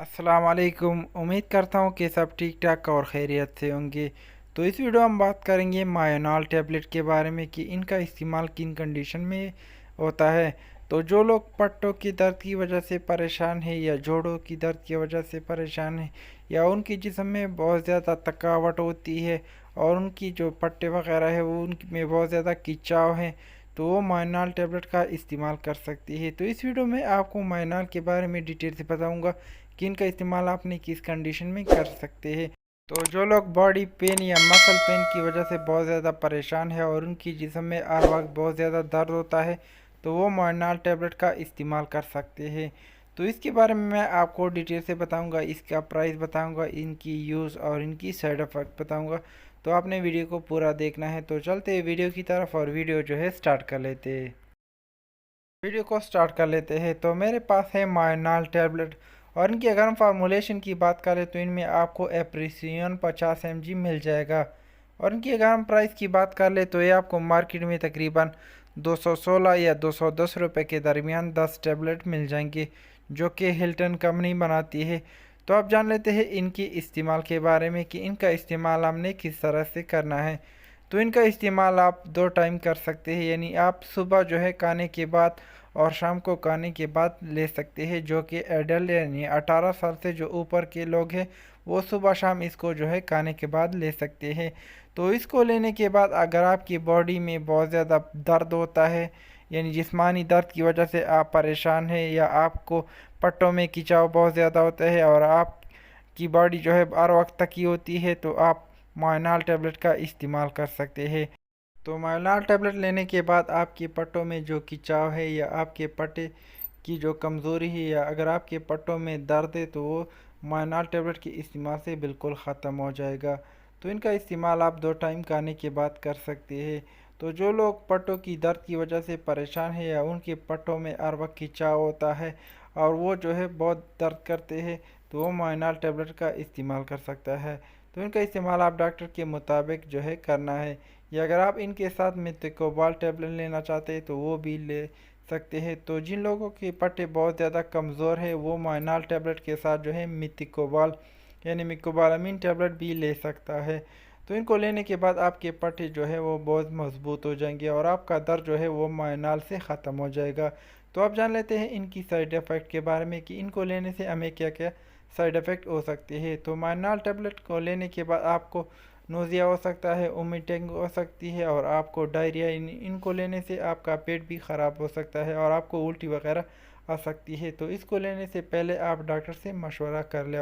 अस्सलाम वालेकुम। उम्मीद करता हूँ कि सब ठीक ठाक और खैरियत से होंगे। तो इस वीडियो में हम बात करेंगे मायोनाल टैबलेट के बारे में कि इनका इस्तेमाल किन कंडीशन में होता है। तो जो लोग पट्टों की दर्द की वजह से परेशान है या जोड़ों की दर्द की वजह से परेशान है या उनकी जिस्म में बहुत ज़्यादा थकावट होती है और उनकी जो पट्टे वगैरह है वो उनमें बहुत ज़्यादा खिंचाव है, तो वो मायनाल टैबलेट का इस्तेमाल कर सकती है। तो इस वीडियो में आपको मायनाल के बारे में डिटेल से बताऊंगा कि इनका इस्तेमाल आपने किस कंडीशन में कर सकते हैं। तो जो लोग बॉडी पेन या मसल पेन की वजह से बहुत ज़्यादा परेशान है और उनकी जिस्म में हर वक्त बहुत ज़्यादा दर्द होता है, तो वो मायनाल टैबलेट का इस्तेमाल कर सकते हैं। तो इसके बारे में मैं आपको डिटेल से बताऊंगा, इसका प्राइस बताऊंगा, इनकी यूज़ और इनकी साइड इफ़ेक्ट बताऊंगा। तो आपने वीडियो को पूरा देखना है। तो चलते हैं वीडियो की तरफ और वीडियो जो है स्टार्ट कर लेते हैं। वीडियो को स्टार्ट कर लेते हैं। तो मेरे पास है मायनाल टैबलेट और इनकी अगर हम फार्मूलेशन की बात करें तो इनमें आपको एप्रिसियन 50 mg मिल जाएगा। और इनकी अगर हम प्राइस की बात कर ले तो ये आपको मार्केट में तकरीबन 216 या 210 रुपये के दरमियान 10 टैबलेट मिल जाएंगे, जो कि हिल्टन कंपनी बनाती है। तो आप जान लेते हैं इनकी इस्तेमाल के बारे में कि इनका इस्तेमाल हमने किस तरह से करना है। तो इनका इस्तेमाल आप दो टाइम कर सकते हैं, यानी आप सुबह जो है खाने के बाद और शाम को खाने के बाद ले सकते हैं। जो कि एडल्ट यानी 18 साल से जो ऊपर के लोग हैं वो सुबह शाम इसको जो है खाने के बाद ले सकते हैं। तो इसको लेने के बाद अगर आपकी बॉडी में बहुत ज़्यादा दर्द होता है, यानी जिस्मानी दर्द की वजह से आप परेशान हैं या आपको पट्टों में खिंचाव बहुत ज़्यादा होता है और आपकी बॉडी जो है हर वक्त थकी होती है, तो आप मायनाल टैबलेट का इस्तेमाल कर सकते हैं। तो मायनाल टैबलेट लेने के बाद आपके पट्टों में जो खिंचाव है या आपके पट्टे की जो कमज़ोरी है या अगर आपके पट्टों में दर्द है, तो वो मायनाल टैबलेट के इस्तेमाल से बिल्कुल ख़त्म हो जाएगा। तो इनका इस्तेमाल आप दो टाइम खाने के बाद कर सकते हैं। तो जो लोग पट्टों की दर्द की वजह से परेशान है या उनके पट्टों में हर वक्त खिंचाव होता है और वो जो है बहुत दर्द करते हैं, तो वो मायनाल टैबलेट का इस्तेमाल कर सकता है। तो इनका इस्तेमाल आप डॉक्टर के मुताबिक जो है करना है, या अगर आप इनके साथ मिथिकोबाल टैबलेट लेना चाहते हैं तो वो भी ले सकते हैं। तो जिन लोगों के पट्टे बहुत ज़्यादा कमज़ोर है वो मायनाल टैबलेट के साथ जो है मिथिकोबाल यानी मिकोबालामीन टैबलेट भी ले सकता है। तो इनको लेने के बाद आपके पट्टे जो है वो बहुत मजबूत हो जाएंगे और आपका दर्द जो है वो मायनाल से ख़त्म हो जाएगा। तो आप जान लेते हैं इनकी साइड इफ़ेक्ट के बारे में कि इनको लेने से हमें क्या क्या साइड इफ़ेक्ट हो सकते हैं। तो मायनाल टैबलेट को लेने के बाद आपको नोज़िया हो सकता है, वोमिटिंग हो सकती है और आपको डायरिया, इनको लेने से आपका पेट भी ख़राब हो सकता है और आपको उल्टी वगैरह आ सकती है। तो इसको लेने से पहले आप डॉक्टर से मशवरा कर लें।